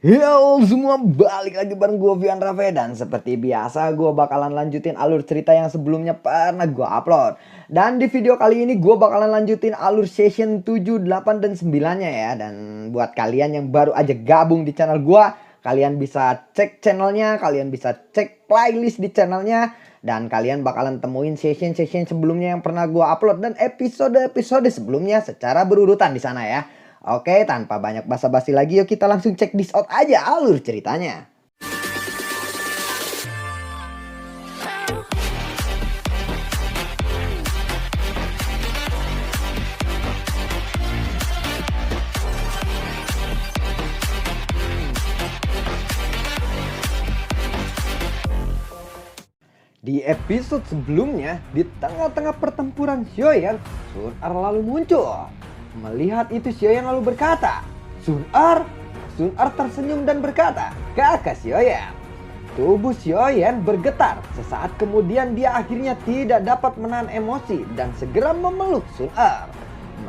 Yo semua, balik lagi bareng gue Vian Rafe. Dan seperti biasa gue bakalan lanjutin alur cerita yang sebelumnya pernah gue upload. Dan di video kali ini gue bakalan lanjutin alur session 7, 8, dan 9 nya ya. Dan buat kalian yang baru aja gabung di channel gue, kalian bisa cek channelnya, kalian bisa cek playlist di channelnya. Dan kalian bakalan temuin session-session sebelumnya yang pernah gue upload dan episode-episode sebelumnya secara berurutan di sana ya. Oke, tanpa banyak basa-basi lagi, yuk kita langsung cek this out aja alur ceritanya. Di episode sebelumnya, di tengah-tengah pertempuran Xiaoyan, Sun-Er lalu muncul. Melihat itu Xiaoyan lalu berkata, Sun-Er? Sun-Er tersenyum dan berkata, "Kakak Xiaoyan." Tubuh Xiaoyan bergetar. Sesaat kemudian dia akhirnya tidak dapat menahan emosi dan segera memeluk Sun-Er.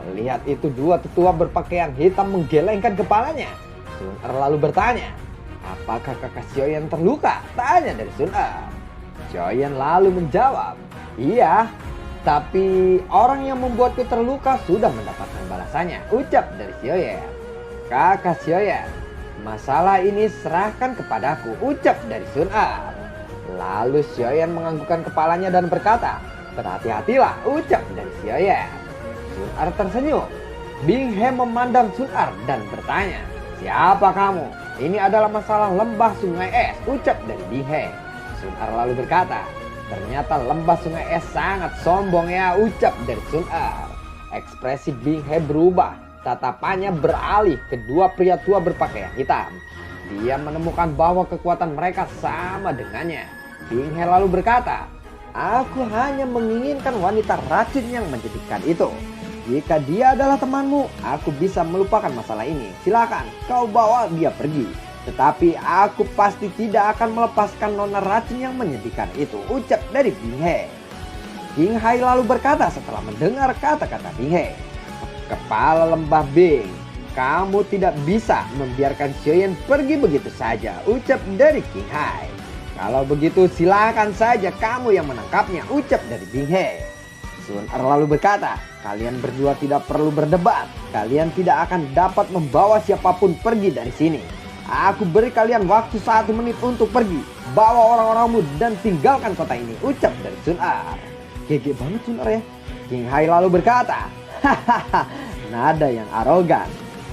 Melihat itu dua tetua berpakaian hitam menggelengkan kepalanya. Sun-Er lalu bertanya, "Apakah kakak Xiaoyan terluka?" Tanya dari Sun-Er. Xiaoyan lalu menjawab, "Iya, tapi orang yang membuatku terluka sudah mendapatkan balasannya," ucap dari Xiaoyan. "Kakak Xiaoyan, masalah ini serahkan kepadaku," ucap dari Sun-Er. Lalu Xiaoyan menganggukkan kepalanya dan berkata, "Berhati-hatilah," ucap dari Xiaoyan. Sun-Er tersenyum. Bing He memandang Sun-Er dan bertanya, "Siapa kamu? Ini adalah masalah lembah sungai es," ucap dari Bing He. Sun-Er lalu berkata, "Ternyata lembah sungai es sangat sombong ya," ucap dari Sun-Er. Ekspresi Bing He berubah. Tatapannya beralih ke dua pria tua berpakaian hitam. Dia menemukan bahwa kekuatan mereka sama dengannya. Bing He lalu berkata, "Aku hanya menginginkan wanita racun yang menjadikan itu. Jika dia adalah temanmu, aku bisa melupakan masalah ini. Silakan kau bawa dia pergi. Tetapi aku pasti tidak akan melepaskan nona racun yang menyedihkan itu," ucap dari Bing He. Bing Hai lalu berkata setelah mendengar kata-kata Bing He, "Kepala lembah Bing, kamu tidak bisa membiarkan Xiaoyan pergi begitu saja," ucap dari King Hai. "Kalau begitu silakan saja kamu yang menangkapnya," ucap dari Bing He. Sun-Er lalu berkata, "Kalian berdua tidak perlu berdebat. Kalian tidak akan dapat membawa siapapun pergi dari sini. Aku beri kalian waktu 1 menit untuk pergi. Bawa orang-orangmu dan tinggalkan kota ini," ucap dari Sun-Er. Gege banget Sun-Er ya. King Hai lalu berkata, "Hahaha, nada yang arogan.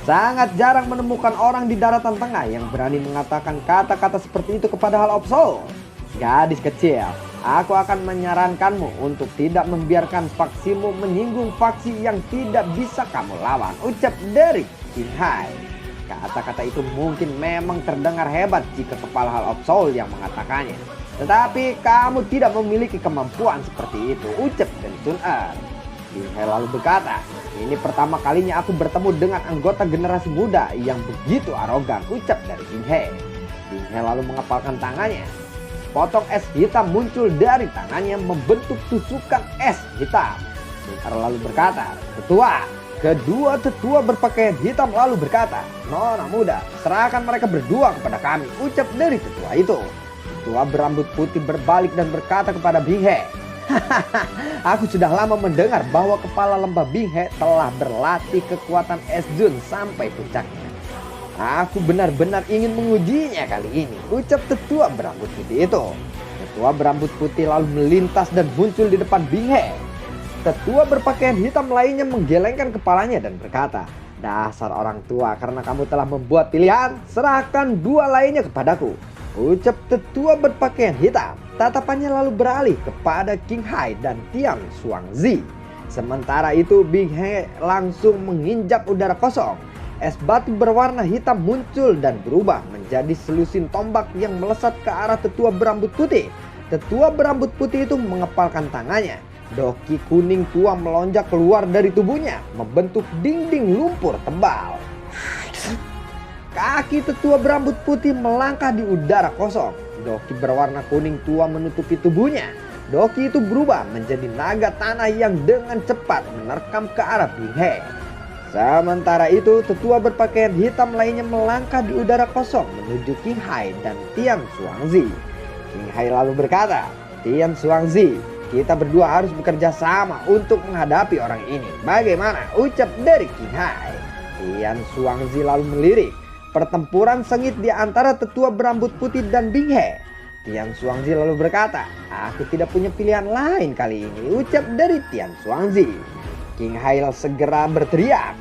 Sangat jarang menemukan orang di daratan tengah yang berani mengatakan kata-kata seperti itu kepada Hall of Soul. Gadis kecil, aku akan menyarankanmu untuk tidak membiarkan faksimu menyinggung faksi yang tidak bisa kamu lawan," ucap dari King Hai. Kata-kata itu mungkin memang terdengar hebat jika kepala Hall of Soul yang mengatakannya. Tetapi kamu tidak memiliki kemampuan seperti itu, ucap dari Sun-Er. Bing He lalu berkata, "Ini pertama kalinya aku bertemu dengan anggota generasi muda yang begitu arogan," ucap dari Bing He. Bing He lalu mengepalkan tangannya. Potong es hitam muncul dari tangannya membentuk tusukan es hitam. Sun-Er lalu berkata, "Tetua." Kedua tetua berpakaian hitam lalu berkata, "Nona muda, serahkan mereka berdua kepada kami," ucap dari tetua itu. Tetua berambut putih berbalik dan berkata kepada Bing He, "Hahaha, aku sudah lama mendengar bahwa kepala lembah Bing He telah berlatih kekuatan es Jun sampai puncaknya. Aku benar-benar ingin mengujinya kali ini," ucap tetua berambut putih itu. Tetua berambut putih lalu melintas dan muncul di depan Bing He. Tetua berpakaian hitam lainnya menggelengkan kepalanya dan berkata, "Dasar orang tua, karena kamu telah membuat pilihan, serahkan dua lainnya kepadaku," ucap tetua berpakaian hitam. Tatapannya lalu beralih kepada King Hai dan Tian Xuangzi. Sementara itu Bing He langsung menginjak udara kosong. Es batu berwarna hitam muncul dan berubah menjadi selusin tombak yang melesat ke arah tetua berambut putih. Tetua berambut putih itu mengepalkan tangannya. Doki kuning tua melonjak keluar dari tubuhnya, membentuk dinding lumpur tebal. Kaki tetua berambut putih melangkah di udara kosong. Doki berwarna kuning tua menutupi tubuhnya. Doki itu berubah menjadi naga tanah yang dengan cepat menerkam ke arah Bing He. Sementara itu, tetua berpakaian hitam lainnya melangkah di udara kosong menuju Qing Hai dan Tian Xuangzi. Qing Hai lalu berkata, "Tian Xuangzi, kita berdua harus bekerja sama untuk menghadapi orang ini. Bagaimana?" ucap dari Qing Hai. Tian Xuangzi lalu melirik. Pertempuran sengit di antara tetua berambut putih dan Bing He. Tian Xuangzi lalu berkata, "Aku tidak punya pilihan lain kali ini," ucap dari Tian Xuangzi. Qing Hai segera berteriak,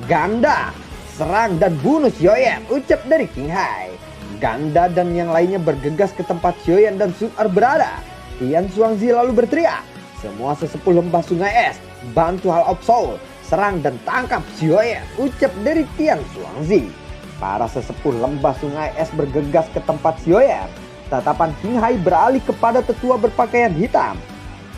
"Ganda, serang dan bunuh Xiaoyan," ucap dari Qing Hai. Ganda dan yang lainnya bergegas ke tempat Xiaoyan dan Sun Er berada. Tian Xuangzi lalu berteriak, "Semua sesepuh lembah sungai es, bantu Hall of Soul, serang dan tangkap Xiaoyan," ucap dari Tian Xuangzi. Para sesepuh lembah sungai es bergegas ke tempat Xiaoyan. Tatapan Qing Hai beralih kepada tetua berpakaian hitam.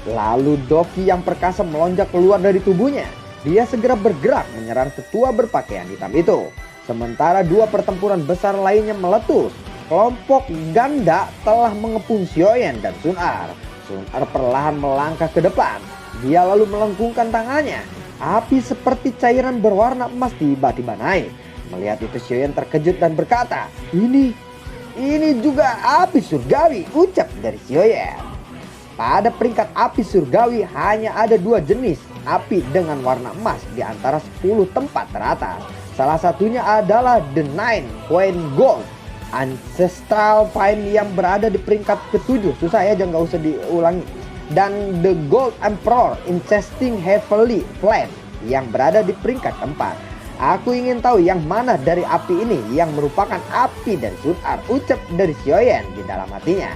Lalu Doki yang perkasa melonjak keluar dari tubuhnya. Dia segera bergerak menyerang tetua berpakaian hitam itu. Sementara dua pertempuran besar lainnya meletus. Kelompok ganda telah mengepung Xiaoyan dan Sun Er. Sun Er perlahan melangkah ke depan. Dia lalu melengkungkan tangannya. Api seperti cairan berwarna emas tiba-tiba naik. Melihat itu Xiaoyan terkejut dan berkata, Ini juga api surgawi," ucap dari Xiaoyan. Pada peringkat api surgawi hanya ada dua jenis api dengan warna emas di antara 10 tempat teratas. Salah satunya adalah The Nine Coin Gold Ancestral Fire yang berada di peringkat ke-7. Susah ya, jangan, gak usah diulangi. Dan The Gold Emperor Incesting Heavily Flame yang berada di peringkat 4. "Aku ingin tahu yang mana dari api ini yang merupakan api dari Sun Er," ucap dari Xiaoyan di dalam hatinya.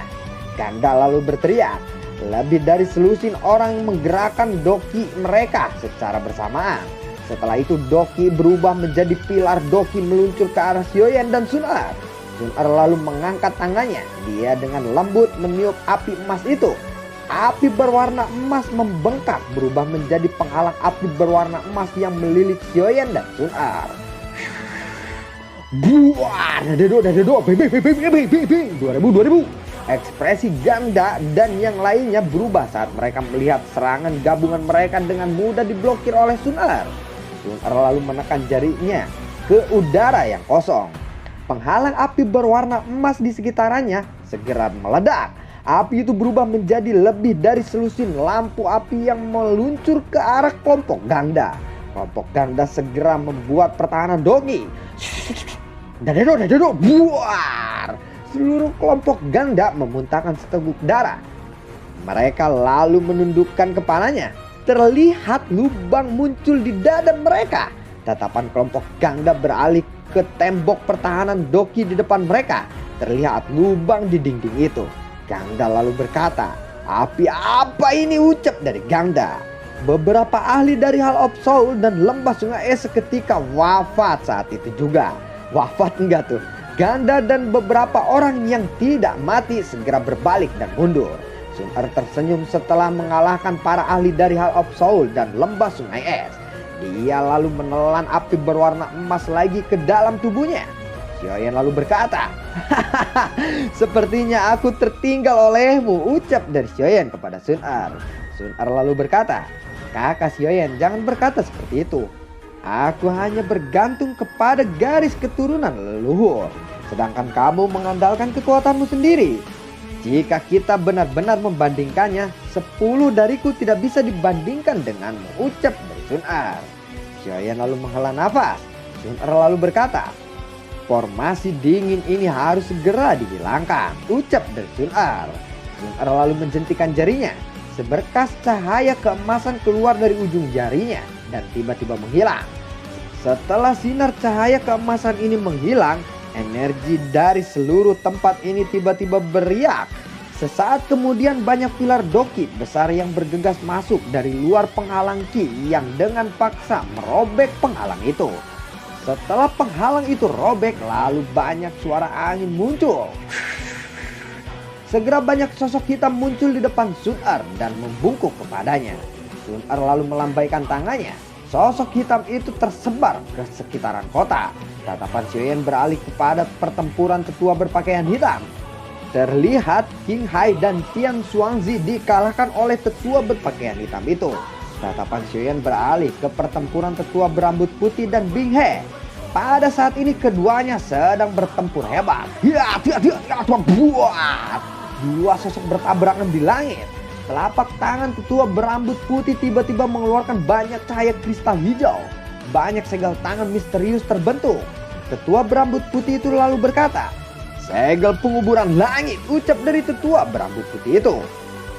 Ganda lalu berteriak. Lebih dari selusin orang menggerakkan doki mereka secara bersamaan. Setelah itu Doki berubah menjadi pilar Doki meluncur ke arah Xiaoyan dan Sun Er. Sun Er lalu mengangkat tangannya. Dia dengan lembut meniup api emas itu. Api berwarna emas membengkak berubah menjadi penghalang api berwarna emas yang melilit Xiaoyan dan Sun Er. Buar, dadado, 2000. Ekspresi ganda dan yang lainnya berubah saat mereka melihat serangan gabungan mereka dengan mudah diblokir oleh Sun Er. Sun Er lalu menekan jarinya ke udara yang kosong. Penghalang api berwarna emas di sekitarnya segera meledak. Api itu berubah menjadi lebih dari selusin lampu api yang meluncur ke arah kelompok ganda. Kelompok ganda segera membuat pertahanan Doki. Dadado, buar. Seluruh kelompok ganda memuntahkan seteguk darah. Mereka lalu menundukkan kepalanya. Terlihat lubang muncul di dada mereka. Tatapan kelompok ganda beralih ke tembok pertahanan Doki di depan mereka. Terlihat lubang di dinding itu. Ganda lalu berkata, "Api apa ini?" ucap dari Ganda. Beberapa ahli dari Hall of Soul dan lembah sungai es seketika wafat saat itu juga. Wafat enggak tuh? Ganda dan beberapa orang yang tidak mati segera berbalik dan mundur. Sun Er tersenyum setelah mengalahkan para ahli dari Hall of Soul dan lembah sungai es. Dia lalu menelan api berwarna emas lagi ke dalam tubuhnya. Xiaoyan lalu berkata, "Hahaha, sepertinya aku tertinggal olehmu," ucap dari Xiaoyan kepada Sun Er. Sun Er lalu berkata, "Kakak Xiaoyan, jangan berkata seperti itu. Aku hanya bergantung kepada garis keturunan leluhur, sedangkan kamu mengandalkan kekuatanmu sendiri. Jika kita benar-benar membandingkannya, 10 dariku tidak bisa dibandingkan denganmu," ucap dari Sun Er. Xiaoyan lalu menghela nafas. Sun Er lalu berkata, "Formasi dingin ini harus segera dihilangkan," ucap dari Sun Er. Sun Er lalu menjentikan jarinya. Seberkas cahaya keemasan keluar dari ujung jarinya dan tiba-tiba menghilang. Setelah sinar cahaya keemasan ini menghilang, energi dari seluruh tempat ini tiba-tiba beriak. Sesaat kemudian banyak pilar Doki besar yang bergegas masuk dari luar penghalang Ki yang dengan paksa merobek penghalang itu. Setelah penghalang itu robek, lalu banyak suara angin muncul. Segera banyak sosok hitam muncul di depan Sun Er dan membungkuk kepadanya. Sun Er lalu melambaikan tangannya. Sosok hitam itu tersebar ke sekitaran kota. Tatapan Xiaoyan beralih kepada pertempuran tetua berpakaian hitam. Terlihat Qing Hai dan Tian Xuangzi dikalahkan oleh tetua berpakaian hitam itu. Tatapan Xiaoyan beralih ke pertempuran tetua berambut putih dan Bing He. Pada saat ini keduanya sedang bertempur hebat. Buat! Dua sosok bertabrakan di langit. Telapak tangan tetua berambut putih tiba-tiba mengeluarkan banyak cahaya kristal hijau. Banyak segel tangan misterius terbentuk. Tetua berambut putih itu lalu berkata, "Segel penguburan langit," ucap dari tetua berambut putih itu.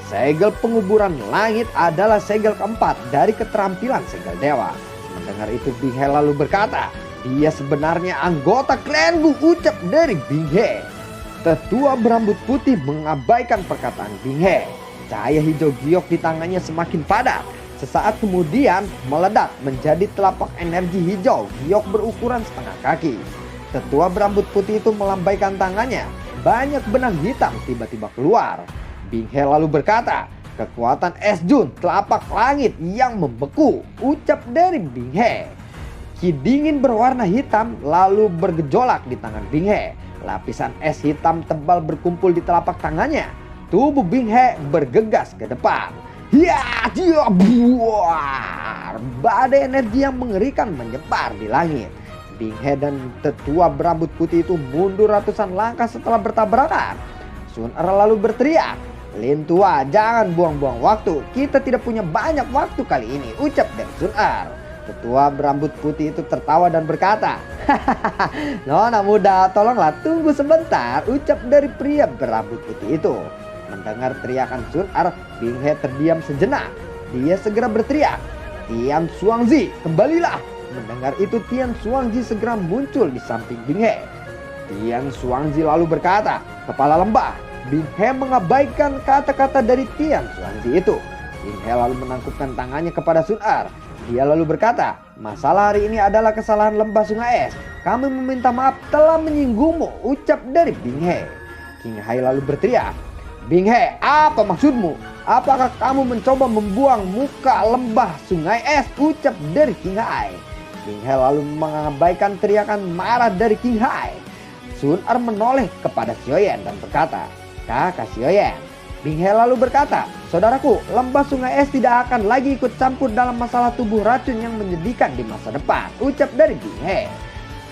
Segel penguburan langit adalah segel keempat dari keterampilan segel dewa. Mendengar itu Bing He lalu berkata, "Dia sebenarnya anggota klanku," ucap dari Bing He. Tetua berambut putih mengabaikan perkataan Bing He. Cahaya hijau giok di tangannya semakin padat. Sesaat kemudian meledak menjadi telapak energi hijau giok berukuran setengah kaki. Tetua berambut putih itu melambaikan tangannya. Banyak benang hitam tiba-tiba keluar. Bing He lalu berkata, "Kekuatan es Jun telapak langit yang membeku," ucap dari Bing He. Ki dingin berwarna hitam lalu bergejolak di tangan Bing He. Lapisan es hitam tebal berkumpul di telapak tangannya. Tubuh Bing He bergegas ke depan. Ya, dia buar. Badai energi yang mengerikan menyebar di langit. Bing He dan tetua berambut putih itu mundur ratusan langkah setelah bertabrakan. Sun Er lalu berteriak, "Lin Tua, jangan buang-buang waktu. Kita tidak punya banyak waktu kali ini," ucap dari Sun Er. Tetua berambut putih itu tertawa dan berkata, "Hahaha, nona muda, tolonglah tunggu sebentar," ucap dari pria berambut putih itu. Mendengar teriakan Sun Er, Bing He terdiam sejenak. Dia segera berteriak, "Tian Xuangzi, kembalilah!" Mendengar itu Tian Xuangzi segera muncul di samping Bing He. Tian Xuangzi lalu berkata, "Kepala lembah." Bing He mengabaikan kata-kata dari Tian Xuangzi itu. Bing He lalu menangkupkan tangannya kepada Sun Er. Dia lalu berkata, "Masalah hari ini adalah kesalahan lembah sungai es. Kami meminta maaf telah menyinggungmu," ucap dari Bing He. King Hai lalu berteriak, "Bing He, apa maksudmu? Apakah kamu mencoba membuang muka lembah sungai es?" ucap dari King Hai. Bing He lalu mengabaikan teriakan marah dari King Hai. Sun Er menoleh kepada Xiaoyan dan berkata, "Kakak Xiaoyan." Bing He lalu berkata, "Saudaraku, lembah sungai es tidak akan lagi ikut campur dalam masalah tubuh racun yang menyedihkan di masa depan," ucap dari Bing He.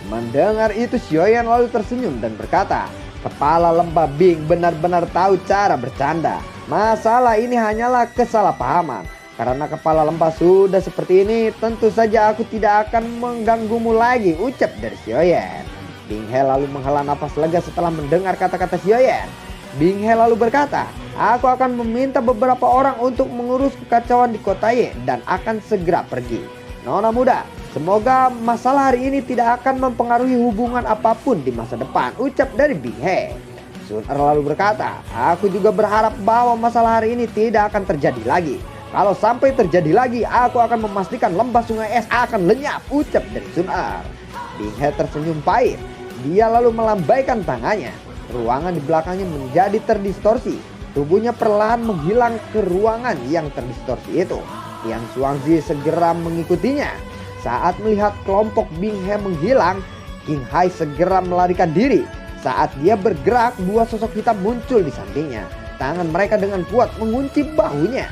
Mendengar itu Xiaoyan lalu tersenyum dan berkata, "Kepala lembah Bing benar-benar tahu cara bercanda. Masalah ini hanyalah kesalahpahaman. Karena kepala lembah sudah seperti ini, tentu saja aku tidak akan mengganggumu lagi," ucap dari Xiaoyan. Bing He lalu menghela nafas lega setelah mendengar kata-kata Xiaoyan. Bing He lalu berkata, "Aku akan meminta beberapa orang untuk mengurus kekacauan di kota Ye dan akan segera pergi. Nona muda, semoga masalah hari ini tidak akan mempengaruhi hubungan apapun di masa depan," ucap dari Bing He. Sun Er lalu berkata, "Aku juga berharap bahwa masalah hari ini tidak akan terjadi lagi. Kalau sampai terjadi lagi, aku akan memastikan lembah sungai es akan lenyap," ucap dari Sun Er. Bing He tersenyum pahit. Dia lalu melambaikan tangannya. Ruangan di belakangnya menjadi terdistorsi. Tubuhnya perlahan menghilang ke ruangan yang terdistorsi itu. Tian Xuangzi segera mengikutinya. Saat melihat kelompok Bing He menghilang, King Hai segera melarikan diri. Saat dia bergerak, dua sosok hitam muncul di sampingnya. Tangan mereka dengan kuat mengunci bahunya.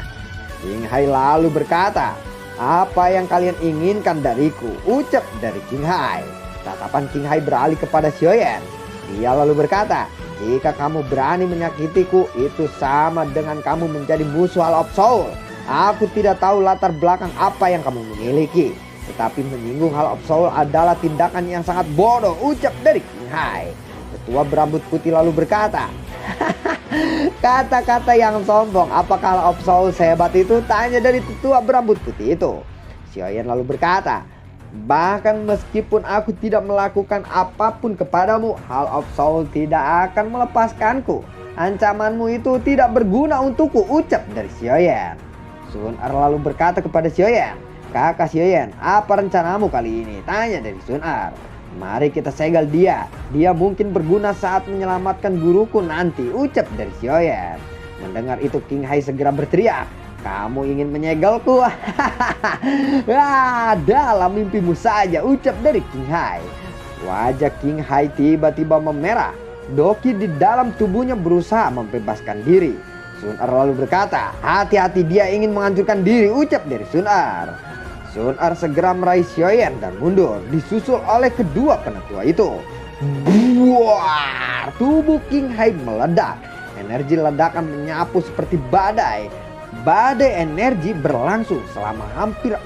King Hai lalu berkata, "Apa yang kalian inginkan dariku?" ucap dari King Hai. Tatapan King Hai beralih kepada Xiaoyan. Dia lalu berkata, "Jika kamu berani menyakitiku, itu sama dengan kamu menjadi musuh Hall of Soul. Aku tidak tahu latar belakang apa yang kamu miliki, tetapi menyinggung Hall of Soul adalah tindakan yang sangat bodoh," ucap dari King Hai. Tetua berambut putih lalu berkata, "Kata-kata yang sombong, apakah Hall of Soul sehebat itu?" tanya dari tetua berambut putih itu. Xiaoyan lalu berkata, "Bahkan meskipun aku tidak melakukan apapun kepadamu, Hall of Soul tidak akan melepaskanku. Ancamanmu itu tidak berguna untukku," ucap dari Xiaoyan. Sun Er lalu berkata kepada Xiaoyan, "Kakak Xiaoyan, apa rencanamu kali ini?" tanya dari Sun Er. "Mari kita segel dia. Dia mungkin berguna saat menyelamatkan guruku nanti," ucap dari Xiaoyan. Mendengar itu King Hai segera berteriak, "Kamu ingin menyegelku?" "Dalam mimpimu saja," ucap dari King Hai. Wajah King Hai tiba-tiba memerah. Doki di dalam tubuhnya berusaha membebaskan diri. Sun Er lalu berkata, hati-hati, dia ingin menghancurkan diri, ucap dari Sun Er. Sun Er segera meraih Xiaoyan dan mundur, disusul oleh kedua penetua itu. Buar, tubuh King Hai meledak. Energi ledakan menyapu seperti badai. Badai energi berlangsung selama hampir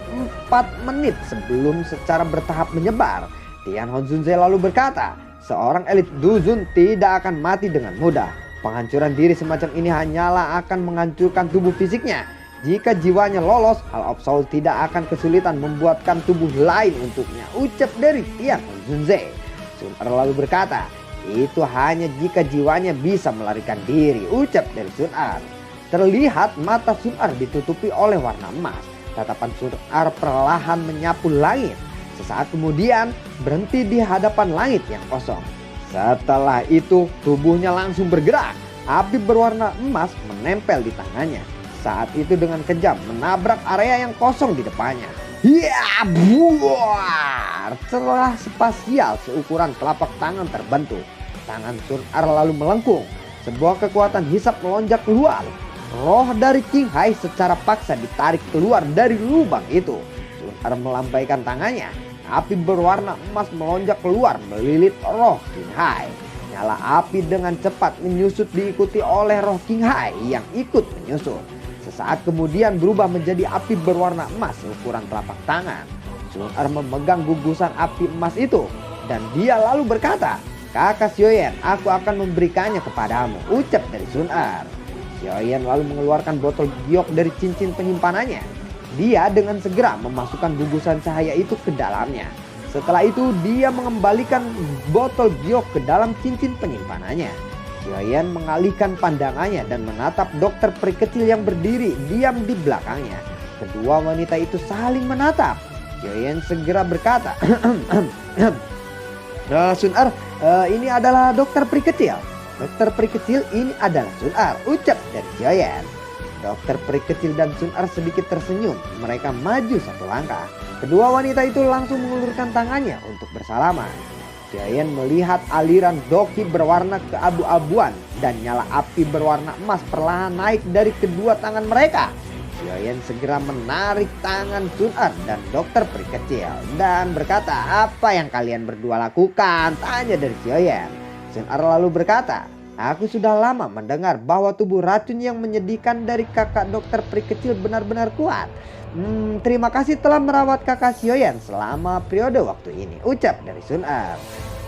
4 menit sebelum secara bertahap menyebar. Tian Honzunze lalu berkata, seorang elit Duzun tidak akan mati dengan mudah. Penghancuran diri semacam ini hanyalah akan menghancurkan tubuh fisiknya. Jika jiwanya lolos, Hall of Soul tidak akan kesulitan membuatkan tubuh lain untuknya, ucap dari Tian Honzunze. Sun Er lalu berkata, itu hanya jika jiwanya bisa melarikan diri, ucap dari Sun Er. Terlihat mata Sun Er ditutupi oleh warna emas. Tatapan Sun Er perlahan menyapu langit. Sesaat kemudian berhenti di hadapan langit yang kosong. Setelah itu tubuhnya langsung bergerak. Api berwarna emas menempel di tangannya. Saat itu dengan kejam menabrak area yang kosong di depannya. Ya, buar! Celah spasial seukuran telapak tangan terbentuk. Tangan Sun Er lalu melengkung. Sebuah kekuatan hisap melonjak keluar. Roh dari King Hai secara paksa ditarik keluar dari lubang itu. Sun Er melambaikan tangannya. Api berwarna emas melonjak keluar melilit roh King Hai. Nyala api dengan cepat menyusut diikuti oleh roh King Hai yang ikut menyusut. Sesaat kemudian berubah menjadi api berwarna emas seukuran telapak tangan. Sun Er memegang gugusan api emas itu dan dia lalu berkata, kakak Xiaoyan, aku akan memberikannya kepadamu, ucap dari Sun Er. Xiaoyan lalu mengeluarkan botol giok dari cincin penyimpanannya. Dia dengan segera memasukkan gugusan cahaya itu ke dalamnya. Setelah itu dia mengembalikan botol giok ke dalam cincin penyimpanannya. Xiaoyan mengalihkan pandangannya dan menatap dokter peri kecil yang berdiri diam di belakangnya. Kedua wanita itu saling menatap. Xiaoyan segera berkata, Sun Er, ini adalah dokter peri kecil. Dokter peri kecil ini adalah Sun Er, ucap dari Xiaoyan. Dokter peri kecil dan Sun Er sedikit tersenyum. Mereka maju satu langkah. Kedua wanita itu langsung mengulurkan tangannya untuk bersalaman. Xiaoyan melihat aliran doki berwarna keabu-abuan dan nyala api berwarna emas perlahan naik dari kedua tangan mereka. Xiaoyan segera menarik tangan Sun Er dan dokter peri kecil dan berkata, apa yang kalian berdua lakukan? Tanya dari Xiaoyan. Sun Er lalu berkata, aku sudah lama mendengar bahwa tubuh racun yang menyedihkan dari kakak dokter peri kecil benar-benar kuat. Terima kasih telah merawat kakak Xiaoyan selama periode waktu ini, ucap dari Sun Er.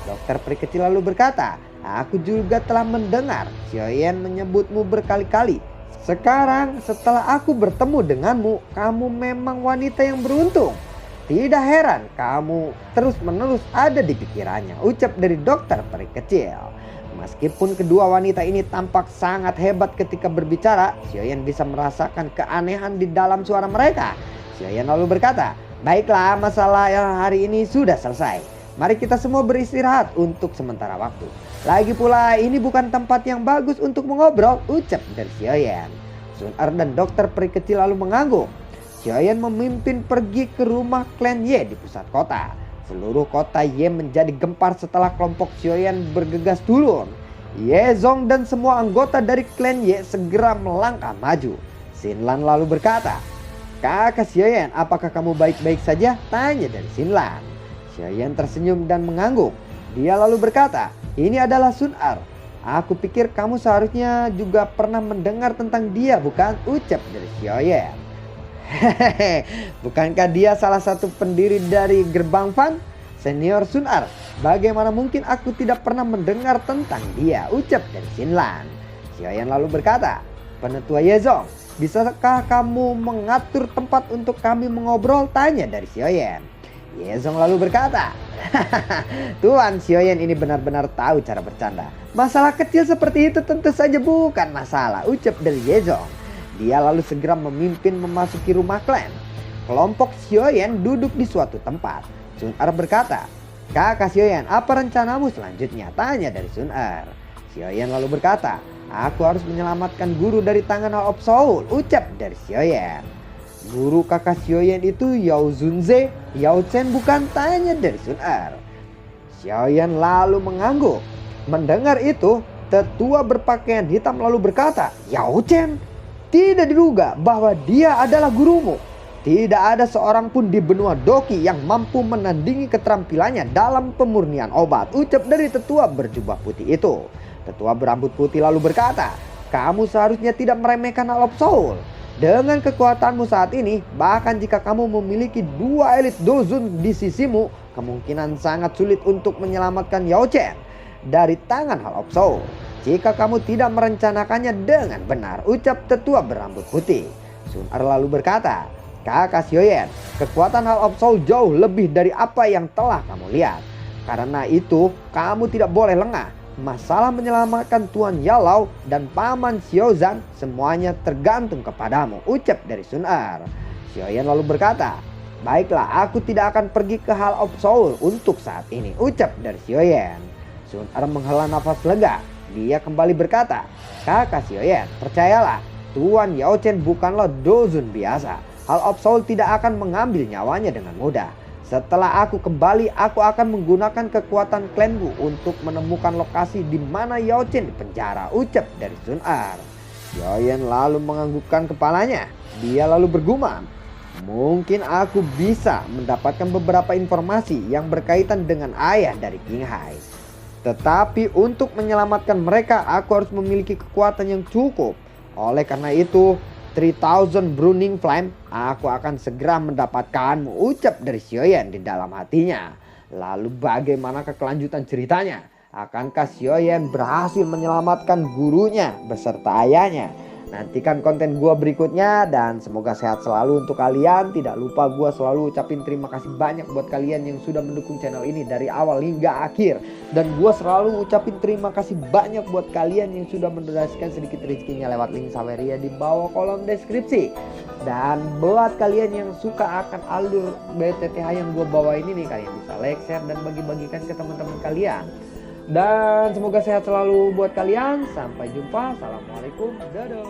Dokter peri kecil lalu berkata, aku juga telah mendengar Xiaoyan menyebutmu berkali-kali. Sekarang setelah aku bertemu denganmu, kamu memang wanita yang beruntung. Tidak heran kamu terus-menerus ada di pikirannya, ucap dari dokter peri kecil. Meskipun kedua wanita ini tampak sangat hebat ketika berbicara, Xiaoyan bisa merasakan keanehan di dalam suara mereka. Xiaoyan lalu berkata, baiklah, masalah yang hari ini sudah selesai. Mari kita semua beristirahat untuk sementara waktu. Lagi pula ini bukan tempat yang bagus untuk mengobrol, ucap dari Xiaoyan. Sun Er dan dokter peri kecil lalu mengangguk. Xiaoyan memimpin pergi ke rumah klan Ye di pusat kota. Seluruh kota Ye menjadi gempar setelah kelompok Xiaoyan bergegas turun. Ye Zong dan semua anggota dari klan Ye segera melangkah maju. Xinlan lalu berkata, kakak Xiaoyan, apakah kamu baik-baik saja? Tanya dari Xinlan. Xiaoyan tersenyum dan mengangguk. Dia lalu berkata, ini adalah Sun Er. Aku pikir kamu seharusnya juga pernah mendengar tentang dia, bukan? Ucap dari Xiaoyan. Hehehe, bukankah dia salah satu pendiri dari Gerbang Fan? Senior Sun Er, bagaimana mungkin aku tidak pernah mendengar tentang dia, ucap dari Xinlan. Xiaoyan lalu berkata, penetua Ye Zong, bisakah kamu mengatur tempat untuk kami mengobrol? Tanya dari Xiaoyan. Ye Zong lalu berkata, Tuan Xiaoyan ini benar-benar tahu cara bercanda. Masalah kecil seperti itu tentu saja bukan masalah, ucap dari Ye Zong. Dia lalu segera memimpin memasuki rumah klan. Kelompok Xiaoyan duduk di suatu tempat. Sun Er berkata, kakak Xiaoyan, apa rencanamu selanjutnya? Tanya dari Sun Er. Xiaoyan lalu berkata, aku harus menyelamatkan guru dari tangan Hall of Soul, ucap dari Xiaoyan. Guru kakak Xiaoyan itu Yao Zunze, Yao Chen bukan? Tanya dari Sun Er. Xiaoyan lalu mengangguk. Mendengar itu, Tetua berpakaian hitam lalu berkata, "Yao Chen, tidak diduga bahwa dia adalah gurumu. Tidak ada seorang pun di benua Doki yang mampu menandingi keterampilannya dalam pemurnian obat," ucap dari tetua berjubah putih itu. Tetua berambut putih lalu berkata, "Kamu seharusnya tidak meremehkan Hall of Soul. Dengan kekuatanmu saat ini, bahkan jika kamu memiliki 2 elit dozun di sisimu, kemungkinan sangat sulit untuk menyelamatkan Yao Chen dari tangan Hall of Soul jika kamu tidak merencanakannya dengan benar," ucap tetua berambut putih. Sun Er lalu berkata, "Kakak Xiaoyan, kekuatan Hall of Soul jauh lebih dari apa yang telah kamu lihat. Karena itu, kamu tidak boleh lengah. Masalah menyelamatkan Tuan Yalau dan Paman Xiaozan semuanya tergantung kepadamu," ucap dari Sun Er. Xiaoyan lalu berkata, "Baiklah, aku tidak akan pergi ke Hall of Soul untuk saat ini," ucap dari Xiaoyan. Sun Er menghela nafas lega. Dia kembali berkata, "Kakak Xiaoyan, percayalah, Tuan Yao Chen bukanlah dozun biasa. Hall of Soul tidak akan mengambil nyawanya dengan mudah. Setelah aku kembali, aku akan menggunakan kekuatan klanku untuk menemukan lokasi di mana Yao Chen dipenjara," ucap dari Sun Er. Xiaoyan lalu menganggukkan kepalanya. Dia lalu bergumam, "Mungkin aku bisa mendapatkan beberapa informasi yang berkaitan dengan ayah dari King Hai. Tetapi untuk menyelamatkan mereka, aku harus memiliki kekuatan yang cukup. Oleh karena itu, 3000 Burning Flame, aku akan segera mendapatkanmu," ucap dari Xiaoyan di dalam hatinya. Lalu bagaimana kelanjutan ceritanya? Akankah Xiaoyan berhasil menyelamatkan gurunya beserta ayahnya? Nantikan konten gua berikutnya dan semoga sehat selalu untuk kalian. Tidak lupa gua selalu ucapin terima kasih banyak buat kalian yang sudah mendukung channel ini dari awal hingga akhir. Dan gua selalu ucapin terima kasih banyak buat kalian yang sudah mendonasikan sedikit rezekinya lewat link Saweria di bawah kolom deskripsi. Dan buat kalian yang suka akan alur BTTH yang gua bawa ini nih, kalian bisa like, share, dan bagi-bagikan ke teman-teman kalian. Dan semoga sehat selalu buat kalian. Sampai jumpa. Assalamualaikum. Dadah.